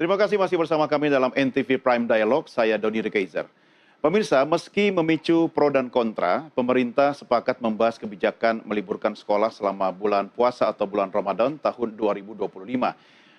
Terima kasih masih bersama kami dalam NTV Prime Dialogue, saya Doni Rekaizer. Pemirsa, meski memicu pro dan kontra, pemerintah sepakat membahas kebijakan meliburkan sekolah selama bulan puasa atau bulan Ramadan tahun 2025.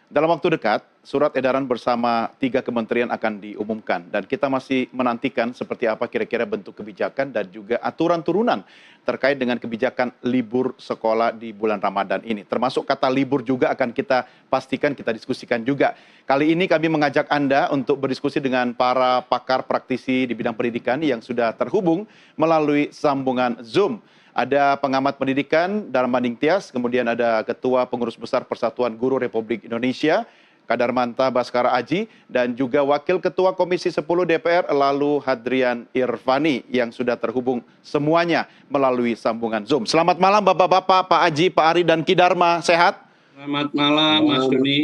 Dalam waktu dekat, surat edaran bersama 3 kementerian akan diumumkan dan kita masih menantikan seperti apa kira-kira bentuk kebijakan dan juga aturan turunan terkait dengan kebijakan libur sekolah di bulan Ramadan ini. Termasuk kata libur juga akan kita pastikan, kita diskusikan juga. Kali ini kami mengajak Anda untuk berdiskusi dengan para pakar praktisi di bidang pendidikan yang sudah terhubung melalui sambungan Zoom. Ada pengamat pendidikan Darmaning Tias, kemudian ada Ketua Pengurus Besar Persatuan Guru Republik Indonesia, Kadarmanta Baskara Aji, dan juga Wakil Ketua Komisi 10 DPR, lalu Hadrian Irvani, yang sudah terhubung semuanya melalui sambungan Zoom. Selamat malam Bapak-Bapak, Pak Aji, Pak Ari, dan Kidarma, sehat? Selamat malam, Mas Doni.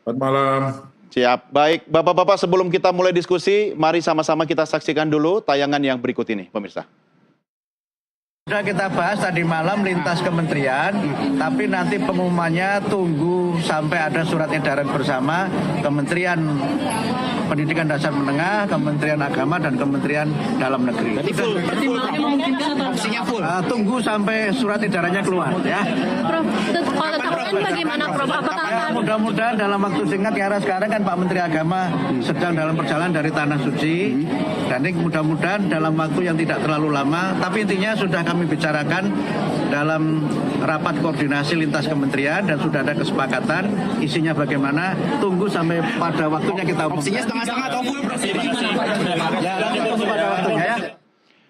Selamat malam. Siap, baik. Bapak-Bapak, sebelum kita mulai diskusi, mari sama-sama kita saksikan dulu tayangan yang berikut ini, pemirsa. Sudah kita bahas tadi malam lintas kementerian, tapi nanti pengumumannya tunggu sampai ada surat edaran bersama Kementerian Pendidikan Dasar Menengah, Kementerian Agama, dan Kementerian Dalam Negeri. Tunggu sampai surat edarannya keluar, ya. Prof, ketahuan bagaimana, Prof? Apakah Mudah-mudahan dalam waktu singkat, karena sekarang kan Pak Menteri Agama sedang dalam perjalanan dari Tanah Suci, dan ini mudah-mudahan dalam waktu yang tidak terlalu lama, tapi intinya sudah kami bicarakan dalam rapat koordinasi lintas kementerian dan sudah ada kesepakatan isinya bagaimana. Tunggu sampai pada waktunya kita opsinya setengah-setengah atau full, Prof. Ya, nanti tunggu pada waktunya, ya.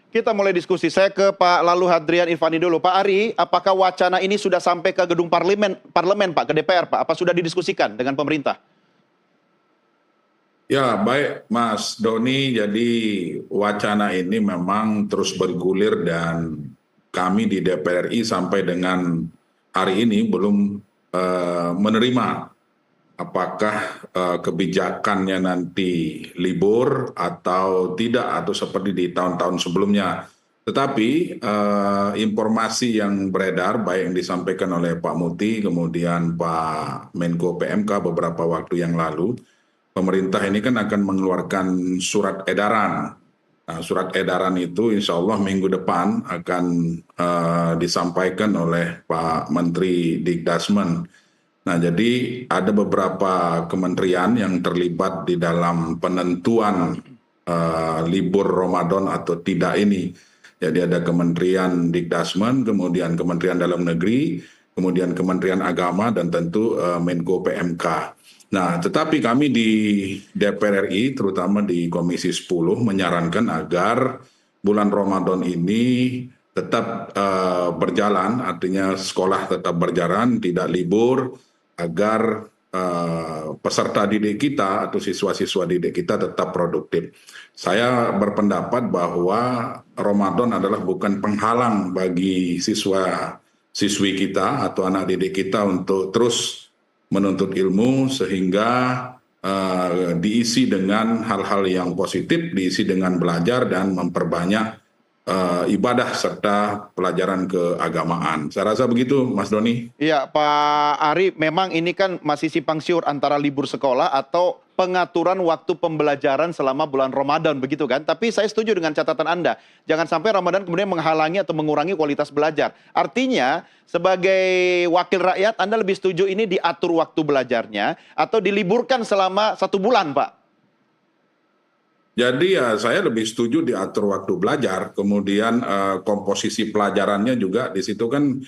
Kita mulai diskusi. Saya ke Pak lalu Hadrian Irvani dulu. Pak Ari, apakah wacana ini sudah sampai ke gedung parlemen Pak, ke DPR Pak? Apa sudah didiskusikan dengan pemerintah? Ya, baik Mas Doni. Jadi wacana ini memang terus bergulir dan kami di DPR RI sampai dengan hari ini belum menerima apakah kebijakannya nanti libur atau tidak, atau seperti di tahun-tahun sebelumnya. Tetapi informasi yang beredar, baik yang disampaikan oleh Pak Muti, kemudian Pak Menko PMK beberapa waktu yang lalu, pemerintah ini kan akan mengeluarkan surat edaran. Nah, surat edaran itu insya Allah minggu depan akan disampaikan oleh Pak Menteri Dikdasmen. Nah, jadi ada beberapa kementerian yang terlibat di dalam penentuan libur Ramadan atau tidak ini. Jadi ada Kementerian Dikdasmen, kemudian Kementerian Dalam Negeri, kemudian Kementerian Agama, dan tentu Menko PMK. Nah, tetapi kami di DPR RI, terutama di Komisi 10, menyarankan agar bulan Ramadan ini tetap berjalan, artinya sekolah tetap berjalan, tidak libur, agar peserta didik kita atau siswa-siswa didik kita tetap produktif. Saya berpendapat bahwa Ramadan adalah bukan penghalang bagi siswa-siswi kita atau anak didik kita untuk terus menuntut ilmu, sehingga diisi dengan hal-hal yang positif, diisi dengan belajar dan memperbanyak ibadah serta pelajaran keagamaan. Saya rasa begitu, Mas Doni. Iya, Pak Ari, memang ini kan masih simpang siur antara libur sekolah atau pengaturan waktu pembelajaran selama bulan Ramadan, begitu kan? Tapi saya setuju dengan catatan Anda. Jangan sampai Ramadan kemudian menghalangi atau mengurangi kualitas belajar. Artinya, sebagai wakil rakyat, Anda lebih setuju ini diatur waktu belajarnya atau diliburkan selama 1 bulan, Pak? Jadi ya saya lebih setuju diatur waktu belajar, kemudian komposisi pelajarannya juga di situ kan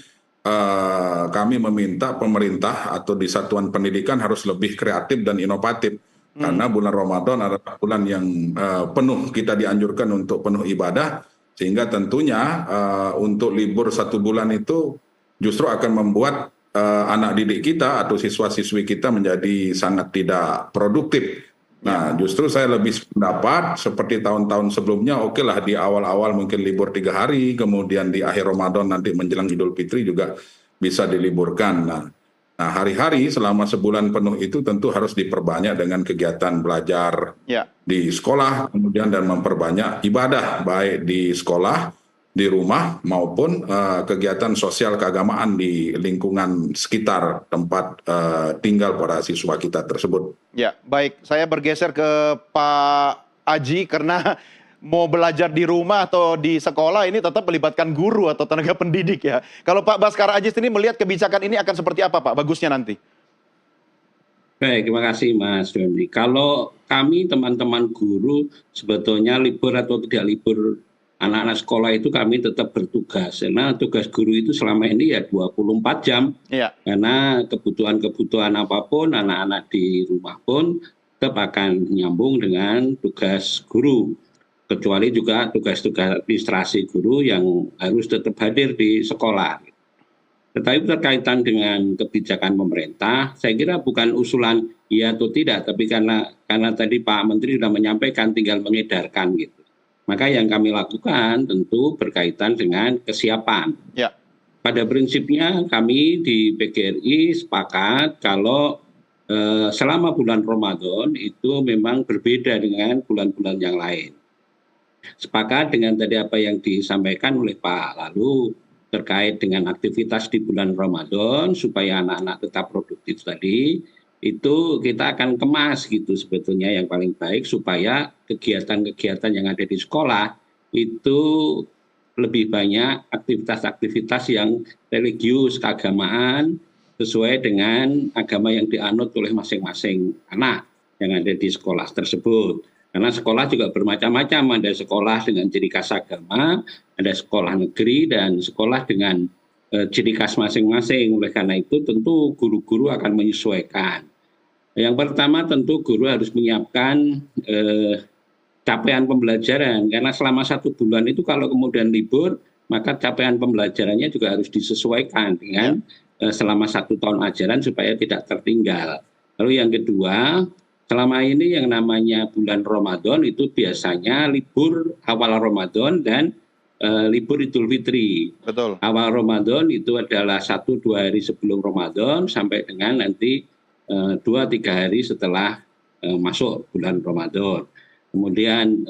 kami meminta pemerintah atau di satuan pendidikan harus lebih kreatif dan inovatif. Karena bulan Ramadan adalah bulan yang penuh, kita dianjurkan untuk penuh ibadah, sehingga tentunya untuk libur 1 bulan itu justru akan membuat anak didik kita atau siswa-siswi kita menjadi sangat tidak produktif. Nah, justru saya lebih pendapat seperti tahun-tahun sebelumnya, oke lah di awal-awal mungkin libur 3 hari, kemudian di akhir Ramadan nanti menjelang Idul Fitri juga bisa diliburkan. Nah, hari-hari selama sebulan penuh itu tentu harus diperbanyak dengan kegiatan belajar di sekolah, kemudian dan memperbanyak ibadah baik di sekolah di rumah maupun kegiatan sosial keagamaan di lingkungan sekitar tempat tinggal para siswa kita tersebut. Ya, baik. Saya bergeser ke Pak Aji karena mau belajar di rumah atau di sekolah ini tetap melibatkan guru atau tenaga pendidik ya. Kalau Pak Baskara Aji sendiri melihat kebijakan ini akan seperti apa Pak? Bagusnya nanti. Baik, terima kasih Mas Doni. Kalau kami teman-teman guru sebetulnya libur atau tidak libur anak-anak sekolah itu kami tetap bertugas. Karena tugas guru itu selama ini ya 24 jam. Iya. Karena kebutuhan-kebutuhan apapun anak-anak di rumah pun tetap akan nyambung dengan tugas guru. Kecuali juga tugas-tugas administrasi guru yang harus tetap hadir di sekolah. Tetapi berkaitan dengan kebijakan pemerintah, saya kira bukan usulan iya atau tidak, tapi karena tadi Pak Menteri sudah menyampaikan tinggal mengedarkan gitu. Maka yang kami lakukan tentu berkaitan dengan kesiapan. Ya. Pada prinsipnya kami di PGRI sepakat kalau selama bulan Ramadan itu memang berbeda dengan bulan-bulan yang lain. Sepakat dengan tadi apa yang disampaikan oleh Pak Lalu terkait dengan aktivitas di bulan Ramadan supaya anak-anak tetap produktif tadi, itu kita akan kemas gitu sebetulnya yang paling baik supaya kegiatan-kegiatan yang ada di sekolah itu lebih banyak aktivitas-aktivitas yang religius, keagamaan sesuai dengan agama yang dianut oleh masing-masing anak yang ada di sekolah tersebut. Karena sekolah juga bermacam-macam, ada sekolah dengan ciri khas agama, ada sekolah negeri, dan sekolah dengan ciri khas masing-masing. Oleh karena itu tentu guru-guru akan menyesuaikan. Yang pertama tentu guru harus menyiapkan capaian pembelajaran, karena selama 1 bulan itu kalau kemudian libur, maka capaian pembelajarannya juga harus disesuaikan dengan selama 1 tahun ajaran supaya tidak tertinggal. Lalu yang kedua, selama ini yang namanya bulan Ramadan itu biasanya libur awal Ramadan dan libur Idul Fitri. Betul. Awal Ramadan itu adalah 1-2 hari sebelum Ramadan sampai dengan nanti 2-3 hari setelah masuk bulan Ramadan. Kemudian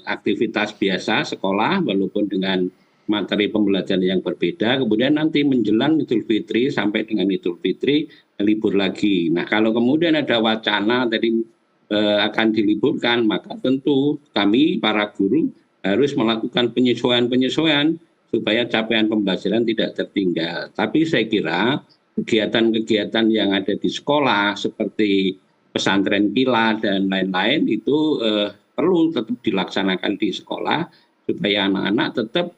aktivitas biasa sekolah walaupun dengan materi pembelajaran yang berbeda. Kemudian nanti menjelang Idul Fitri sampai dengan Idul Fitri libur lagi. Nah kalau kemudian ada wacana tadi akan diliburkan, maka tentu kami para guru harus melakukan penyesuaian-penyesuaian supaya capaian pembelajaran tidak tertinggal. Tapi saya kira kegiatan-kegiatan yang ada di sekolah seperti pesantren kilat dan lain-lain itu perlu tetap dilaksanakan di sekolah supaya anak-anak tetap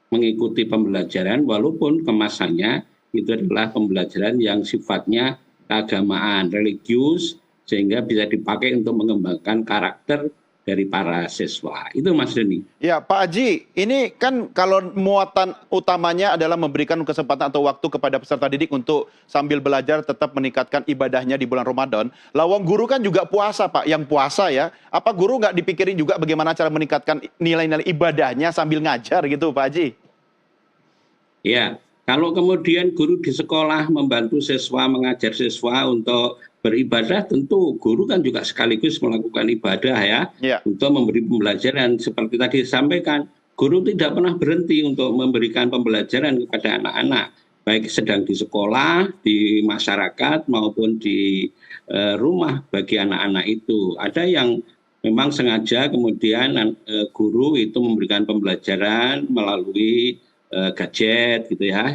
mengikuti pembelajaran walaupun kemasannya itu adalah pembelajaran yang sifatnya keagamaan, religius, sehingga bisa dipakai untuk mengembangkan karakter dari para siswa. Itu Mas Deni. Ya, Pak Haji, ini kan kalau muatan utamanya adalah memberikan kesempatan atau waktu kepada peserta didik untuk sambil belajar tetap meningkatkan ibadahnya di bulan Ramadan. Lawang guru kan juga puasa, Pak. Yang puasa ya, apa guru nggak dipikirin juga bagaimana cara meningkatkan nilai-nilai ibadahnya sambil ngajar gitu, Pak Haji? Ya, kalau kemudian guru di sekolah membantu siswa, mengajar siswa untuk beribadah, tentu guru kan juga sekaligus melakukan ibadah ya, untuk memberi pembelajaran. Seperti tadi disampaikan, guru tidak pernah berhenti untuk memberikan pembelajaran kepada anak-anak, baik sedang di sekolah, di masyarakat maupun di rumah bagi anak-anak itu. Ada yang memang sengaja kemudian guru itu memberikan pembelajaran melalui gadget gitu ya,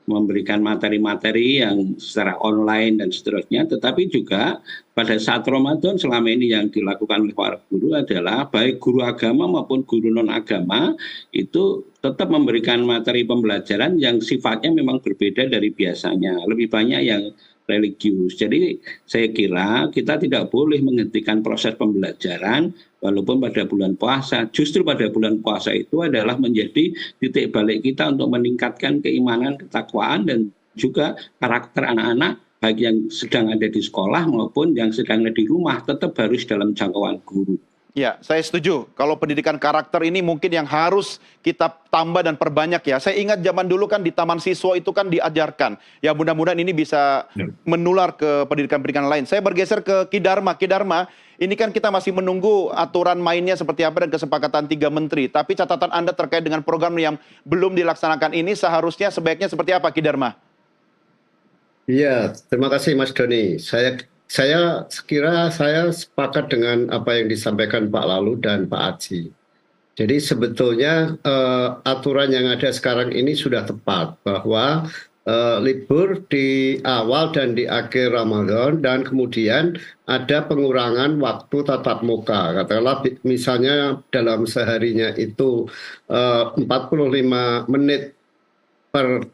memberikan materi-materi yang secara online dan seterusnya. Tetapi juga pada saat Ramadan selama ini yang dilakukan oleh para guru adalah baik guru agama maupun guru non-agama itu tetap memberikan materi pembelajaran yang sifatnya memang berbeda dari biasanya, lebih banyak yang religius. Jadi saya kira kita tidak boleh menghentikan proses pembelajaran walaupun pada bulan puasa. Justru pada bulan puasa itu adalah menjadi titik balik kita untuk meningkatkan keimanan, ketakwaan, dan juga karakter anak-anak, baik yang sedang ada di sekolah maupun yang sedang ada di rumah, tetap harus dalam jangkauan guru. Ya, saya setuju. Kalau pendidikan karakter ini mungkin yang harus kita tambah dan perbanyak ya. Saya ingat zaman dulu kan di taman siswa itu kan diajarkan. Ya mudah-mudahan ini bisa menular ke pendidikan-pendidikan lain. Saya bergeser ke Ki Dharma. Ki Dharma, ini kan kita masih menunggu aturan mainnya seperti apa dan kesepakatan 3 menteri. Tapi catatan Anda terkait dengan program yang belum dilaksanakan ini seharusnya sebaiknya seperti apa, Ki Dharma? Iya, terima kasih Mas Doni. Saya kira saya sepakat dengan apa yang disampaikan Pak Lalu dan Pak Aji. Jadi sebetulnya aturan yang ada sekarang ini sudah tepat bahwa libur di awal dan di akhir Ramadan dan kemudian ada pengurangan waktu tatap muka. Katakanlah misalnya dalam seharinya itu 45 menit per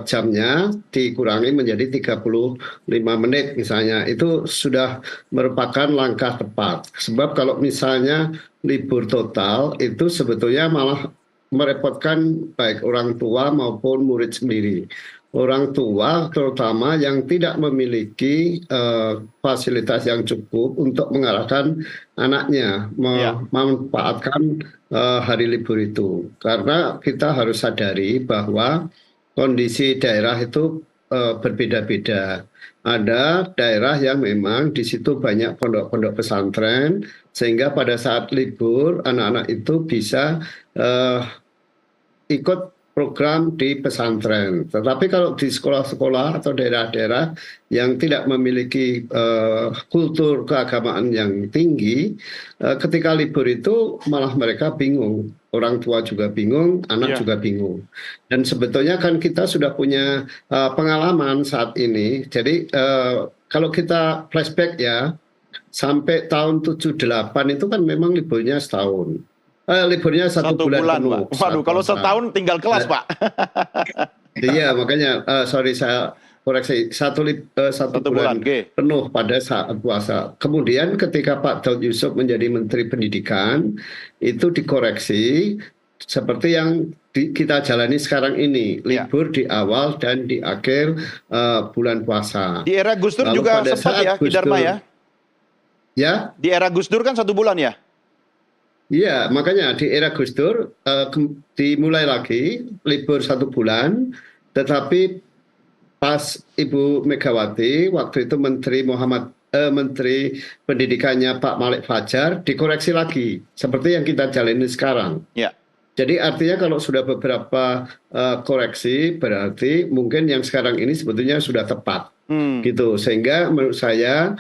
jamnya dikurangi menjadi 35 menit misalnya, itu sudah merupakan langkah tepat. Sebab kalau misalnya libur total itu sebetulnya malah merepotkan baik orang tua maupun murid sendiri. Orang tua terutama yang tidak memiliki fasilitas yang cukup untuk mengarahkan anaknya memanfaatkan hari libur itu. Karena kita harus sadari bahwa kondisi daerah itu berbeda-beda. Ada daerah yang memang di situ banyak pondok-pondok pesantren, sehingga pada saat libur anak-anak itu bisa ikut program di pesantren. Tetapi kalau di sekolah-sekolah atau daerah-daerah yang tidak memiliki kultur keagamaan yang tinggi, ketika libur itu malah mereka bingung. Orang tua juga bingung, anak juga bingung. Dan sebetulnya kan kita sudah punya pengalaman saat ini. Jadi kalau kita flashback ya, sampai tahun 78 itu kan memang liburnya setahun. Liburnya satu bulan penuh. Pak. Waduh, kalau setahun tinggal kelas, Pak. Iya, makanya sorry saya koreksi, satu bulan penuh pada saat puasa. Kemudian ketika Pak Daud Yusuf menjadi Menteri Pendidikan, itu dikoreksi seperti yang kita jalani sekarang ini, libur di awal dan di akhir bulan puasa. Di era Gus Dur juga sempat ya, Ki Dharma ya? Ya? Di era Gus Dur kan 1 bulan ya? Iya, makanya di era Gus Dur dimulai lagi libur 1 bulan, tetapi pas Ibu Megawati waktu itu Menteri Pendidikannya Pak Malik Fajar dikoreksi lagi seperti yang kita jalani sekarang. Ya. Jadi artinya kalau sudah beberapa koreksi berarti mungkin yang sekarang ini sebetulnya sudah tepat, gitu. Sehingga menurut saya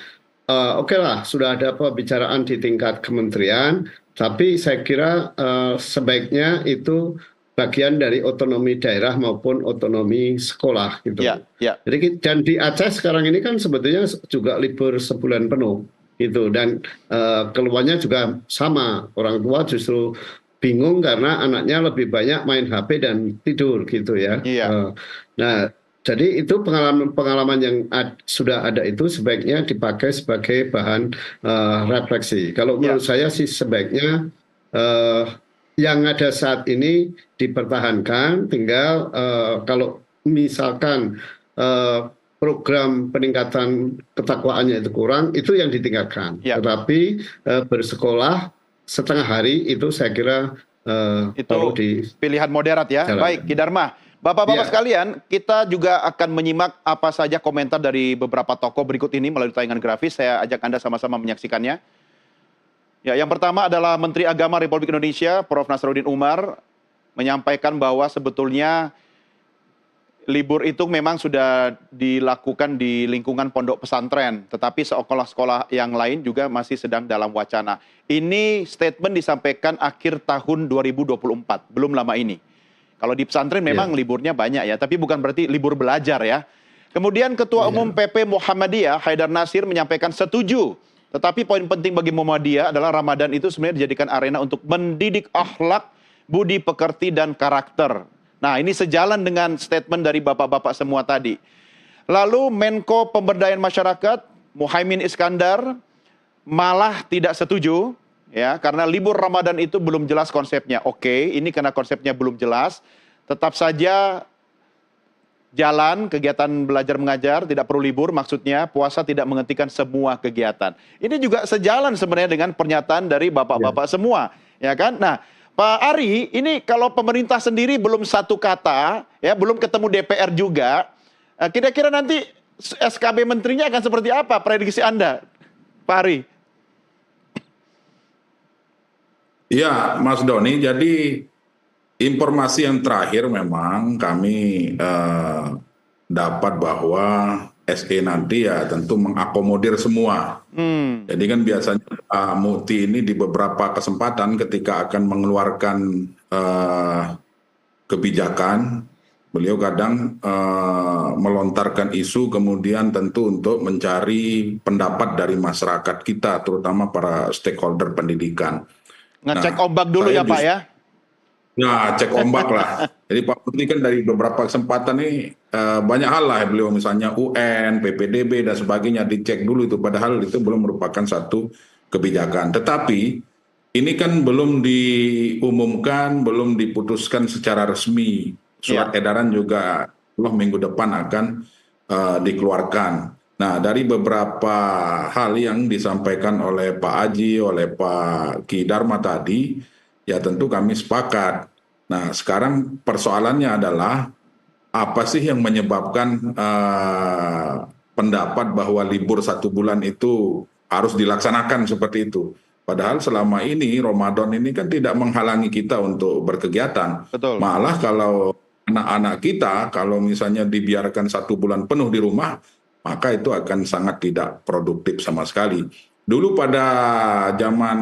oke lah sudah ada pembicaraan di tingkat kementerian, tapi saya kira sebaiknya itu bagian dari otonomi daerah maupun otonomi sekolah gitu. Jadi dan di Aceh sekarang ini kan sebetulnya juga libur sebulan penuh gitu, dan keluarnya juga sama, orang tua justru bingung karena anaknya lebih banyak main HP dan tidur gitu ya. Nah, jadi itu pengalaman yang sudah ada itu sebaiknya dipakai sebagai bahan refleksi. Kalau menurut saya sih sebaiknya yang ada saat ini dipertahankan, tinggal kalau misalkan program peningkatan ketakwaannya itu kurang, itu yang ditingkatkan. Tetapi bersekolah setengah hari itu saya kira itu perlu pilihan moderat ya. Baik, Ki Dharma. Bapak-bapak sekalian, kita juga akan menyimak apa saja komentar dari beberapa tokoh berikut ini melalui tayangan grafis. Saya ajak Anda sama-sama menyaksikannya. Ya, yang pertama adalah Menteri Agama Republik Indonesia, Prof. Nasaruddin Umar, menyampaikan bahwa sebetulnya libur itu memang sudah dilakukan di lingkungan pondok pesantren, tetapi sekolah-sekolah yang lain juga masih sedang dalam wacana. Ini statement disampaikan akhir tahun 2024, belum lama ini. Kalau di pesantren memang liburnya banyak ya, tapi bukan berarti libur belajar ya. Kemudian Ketua Umum PP Muhammadiyah, Haidar Nasir, menyampaikan setuju. Tetapi poin penting bagi Muhammadiyah adalah Ramadan itu sebenarnya dijadikan arena untuk mendidik akhlak, budi pekerti, dan karakter. Nah, ini sejalan dengan statement dari bapak-bapak semua tadi. Lalu Menko Pemberdayaan Masyarakat, Muhaimin Iskandar, malah tidak setuju, ya, karena libur Ramadan itu belum jelas konsepnya. Oke, ini karena konsepnya belum jelas, tetap saja jalan, kegiatan belajar mengajar, tidak perlu libur, maksudnya puasa tidak menghentikan semua kegiatan. Ini juga sejalan sebenarnya dengan pernyataan dari bapak-bapak semua, ya kan? Nah, Pak Ari, ini kalau pemerintah sendiri belum satu kata, ya belum ketemu DPR juga, kira-kira nanti SKB menterinya akan seperti apa prediksi Anda, Pak Ari? Ya, Mas Doni, jadi informasi yang terakhir memang kami dapat bahwa SE nanti ya tentu mengakomodir semua. Jadi kan biasanya Pak Muti ini di beberapa kesempatan ketika akan mengeluarkan kebijakan, beliau kadang melontarkan isu kemudian tentu untuk mencari pendapat dari masyarakat kita, terutama para stakeholder pendidikan. Ngecek ombak dulu ya Pak ya? Nah, cek ombak lah. Jadi Pak Putri kan dari beberapa kesempatan ini banyak hal lah beliau misalnya UN, PPDB dan sebagainya dicek dulu itu. Padahal itu belum merupakan satu kebijakan. Tetapi ini kan belum diumumkan, belum diputuskan secara resmi. Surat edaran juga minggu depan akan dikeluarkan. Nah, dari beberapa hal yang disampaikan oleh Pak Aji, oleh Pak Ki Dharma tadi, ya tentu kami sepakat. Nah, sekarang persoalannya adalah apa sih yang menyebabkan pendapat bahwa libur 1 bulan itu harus dilaksanakan seperti itu. Padahal selama ini Ramadan ini kan tidak menghalangi kita untuk berkegiatan. Betul. Malah kalau anak-anak kita, kalau misalnya dibiarkan 1 bulan penuh di rumah, maka itu akan sangat tidak produktif sama sekali. Dulu pada zaman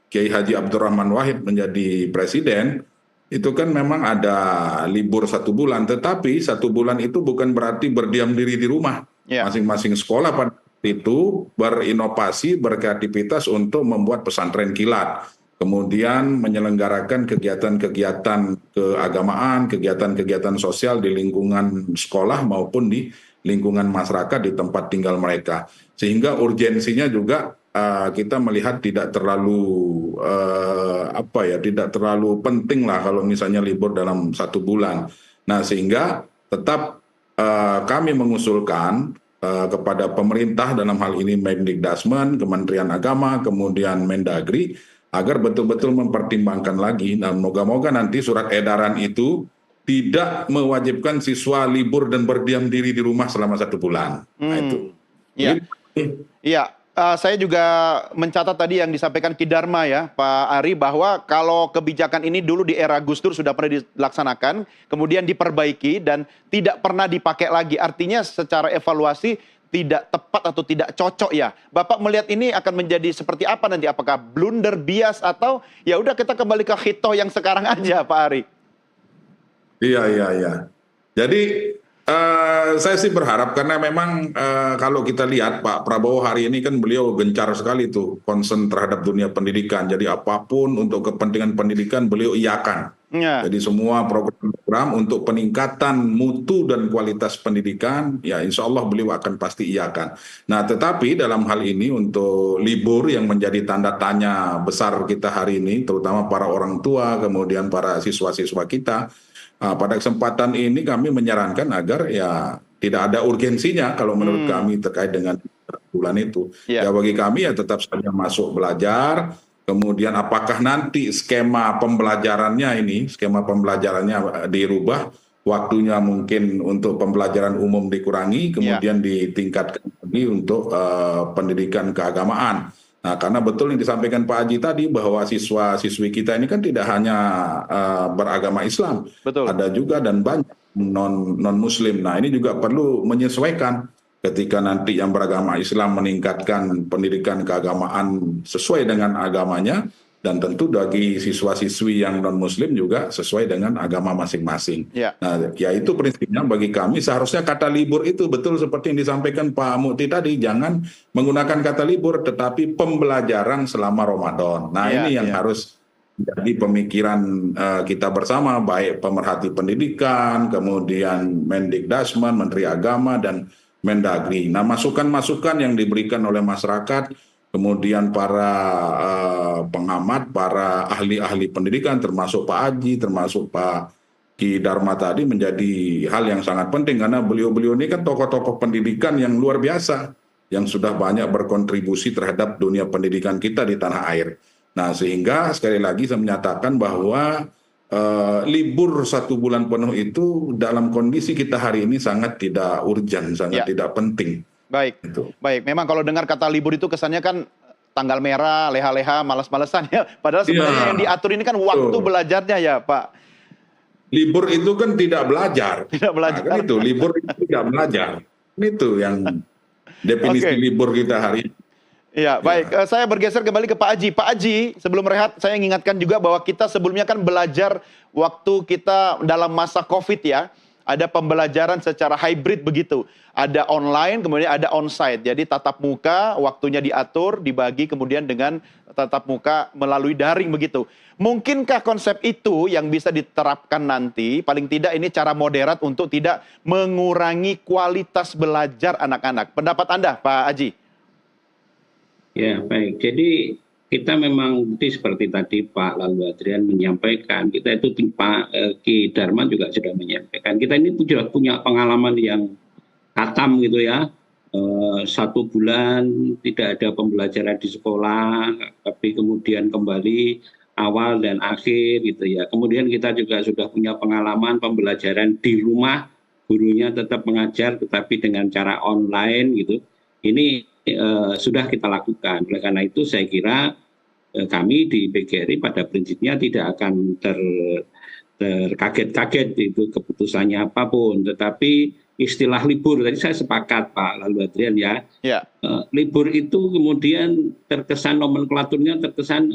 Kiai Haji Abdurrahman Wahid menjadi presiden, itu kan memang ada libur 1 bulan, tetapi 1 bulan itu bukan berarti berdiam diri di rumah. Masing-masing sekolah pada itu berinovasi, berkreativitas untuk membuat pesantren kilat. Kemudian menyelenggarakan kegiatan-kegiatan keagamaan, kegiatan-kegiatan sosial di lingkungan sekolah maupun di lingkungan masyarakat di tempat tinggal mereka. Sehingga urgensinya juga kita melihat tidak terlalu tidak terlalu penting lah kalau misalnya libur dalam 1 bulan. Nah, sehingga tetap kami mengusulkan kepada pemerintah dalam hal ini Mendikdasmen, Kementerian Agama, kemudian Mendagri agar betul-betul mempertimbangkan lagi. Dan moga-moga nanti surat edaran itu tidak mewajibkan siswa libur dan berdiam diri di rumah selama 1 bulan. Nah, itu. Iya. Saya juga mencatat tadi yang disampaikan Ki Dharma ya, Pak Ari, bahwa kalau kebijakan ini dulu di era Gus Dur sudah pernah dilaksanakan, kemudian diperbaiki dan tidak pernah dipakai lagi. Artinya secara evaluasi tidak tepat atau tidak cocok ya. Bapak melihat ini akan menjadi seperti apa nanti? Apakah blunder, bias, atau ya udah kita kembali ke hitoh yang sekarang aja, Pak Ari? Iya. Jadi saya sih berharap karena memang kalau kita lihat Pak Prabowo hari ini kan beliau gencar sekali tuh concern terhadap dunia pendidikan. Jadi apapun untuk kepentingan pendidikan beliau iakan. Jadi semua program-program untuk peningkatan mutu dan kualitas pendidikan, ya insya Allah beliau akan pasti iakan. Nah, tetapi dalam hal ini untuk libur yang menjadi tanda tanya besar kita hari ini, terutama para orang tua, kemudian para siswa-siswa kita, pada kesempatan ini kami menyarankan agar ya tidak ada urgensinya kalau menurut kami terkait dengan bulan itu. Ya bagi kami ya tetap saja masuk belajar, kemudian apakah nanti skema pembelajarannya dirubah, waktunya mungkin untuk pembelajaran umum dikurangi, kemudian ditingkatkan lagi untuk pendidikan keagamaan. Nah, karena betul yang disampaikan Pak Haji tadi bahwa siswa-siswi kita ini kan tidak hanya beragama Islam, ada juga dan banyak non-Muslim. Nah, ini juga perlu menyesuaikan ketika nanti yang beragama Islam meningkatkan pendidikan keagamaan sesuai dengan agamanya, dan tentu bagi siswa-siswi yang non-Muslim juga sesuai dengan agama masing-masing. Nah, ya itu prinsipnya bagi kami seharusnya kata libur itu betul seperti yang disampaikan Pak Mukti tadi, jangan menggunakan kata libur tetapi pembelajaran selama Ramadan. Nah, ini yang harus jadi pemikiran kita bersama, baik pemerhati pendidikan, kemudian Mendikdasmen, Menteri Agama, dan Mendagri. Nah, masukan-masukan yang diberikan oleh masyarakat, kemudian para pengamat, para ahli-ahli pendidikan, termasuk Pak Haji, termasuk Pak Ki Dharma tadi menjadi hal yang sangat penting karena beliau-beliau ini kan tokoh-tokoh pendidikan yang luar biasa yang sudah banyak berkontribusi terhadap dunia pendidikan kita di tanah air. Nah, sehingga sekali lagi saya menyatakan bahwa libur 1 bulan penuh itu dalam kondisi kita hari ini sangat tidak urgent, sangat tidak penting. Baik, baik. Memang kalau dengar kata libur itu kesannya kan tanggal merah, leha-leha, malas-malesan ya. Padahal sebenarnya yang diatur ini kan waktu belajarnya ya, Pak. Libur itu kan tidak belajar. Tidak belajar. Nah, kan itu, libur itu tidak belajar. Itu yang definisi libur kita hari ini. Ya, baik. Saya bergeser kembali ke Pak Aji. Pak Aji, sebelum rehat, saya ingatkan juga bahwa kita sebelumnya kan belajar waktu kita dalam masa COVID ya. Ada pembelajaran secara hybrid begitu. Ada online, kemudian ada onsite. Jadi tatap muka, waktunya diatur, dibagi kemudian dengan tatap muka melalui daring begitu. Mungkinkah konsep itu yang bisa diterapkan nanti, paling tidak ini cara moderat untuk tidak mengurangi kualitas belajar anak-anak. Pendapat Anda, Pak Aji? Ya, baik. Jadi kita memang seperti tadi Pak Lalu Adrian menyampaikan, kita itu Pak Ki Dharma juga sudah menyampaikan. Kita ini sudah punya pengalaman yang katam gitu ya. 1 bulan tidak ada pembelajaran di sekolah, tapi kemudian kembali awal dan akhir gitu ya. Kemudian kita juga sudah punya pengalaman pembelajaran di rumah, gurunya tetap mengajar tetapi dengan cara online gitu. Ini sudah kita lakukan. Oleh karena itu saya kira kami di PGRI pada prinsipnya tidak akan terkaget-kaget itu keputusannya apapun. Tetapi istilah libur, tadi saya sepakat Pak Lalu Adrian ya. Libur itu kemudian terkesan nomenklaturnya terkesan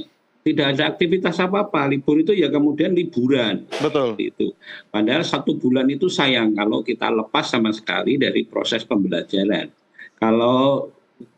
tidak ada aktivitas apa-apa. Libur itu ya kemudian liburan. Betul. Itu. Padahal 1 bulan itu sayang kalau kita lepas sama sekali dari proses pembelajaran. Kalau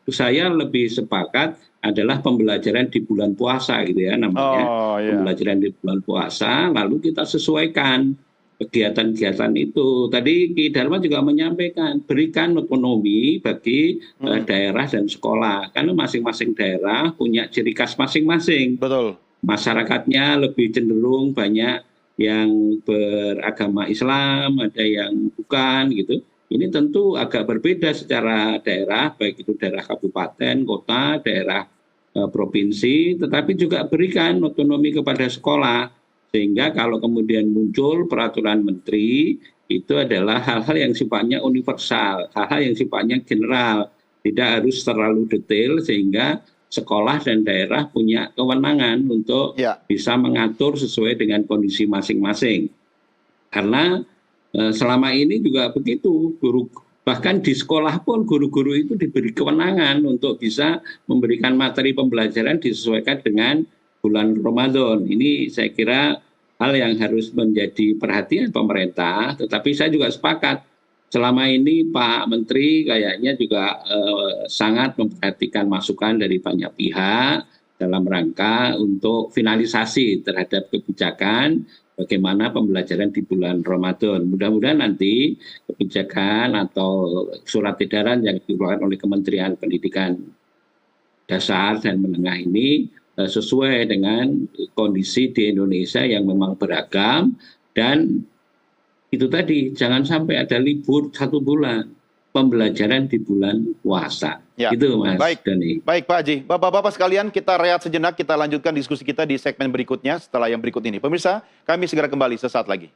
saya lebih sepakat adalah pembelajaran di bulan puasa gitu ya namanya. Pembelajaran di bulan puasa, lalu kita sesuaikan kegiatan-kegiatan itu. Tadi Ki Dharma juga menyampaikan, berikan otonomi bagi daerah dan sekolah. Karena masing-masing daerah punya ciri khas masing-masing. Betul. Masyarakatnya lebih cenderung banyak yang beragama Islam, ada yang bukan gitu. Ini tentu agak berbeda secara daerah, baik itu daerah kabupaten, kota, daerah provinsi, tetapi juga berikan otonomi kepada sekolah. Sehingga kalau kemudian muncul peraturan menteri, itu adalah hal-hal yang sifatnya universal, hal-hal yang sifatnya general, tidak harus terlalu detail, sehingga sekolah dan daerah punya kewenangan untuk bisa mengatur sesuai dengan kondisi masing-masing. Karena selama ini juga begitu, bahkan di sekolah pun guru-guru itu diberi kewenangan untuk bisa memberikan materi pembelajaran disesuaikan dengan bulan Ramadan. Ini saya kira hal yang harus menjadi perhatian pemerintah, tetapi saya juga sepakat selama ini Pak Menteri kayaknya juga sangat memperhatikan masukan dari banyak pihak dalam rangka untuk finalisasi terhadap kebijakan bagaimana pembelajaran di bulan Ramadan. Mudah-mudahan nanti kebijakan atau surat edaran yang dikeluarkan oleh Kementerian Pendidikan Dasar dan Menengah ini sesuai dengan kondisi di Indonesia yang memang beragam, dan itu tadi jangan sampai ada libur 1 bulan pembelajaran di bulan puasa. Itu Mas Dani. Baik Pak Haji, Bapak-Bapak sekalian, kita rehat sejenak, kita lanjutkan diskusi kita di segmen berikutnya setelah yang berikut ini. Pemirsa, kami segera kembali sesaat lagi.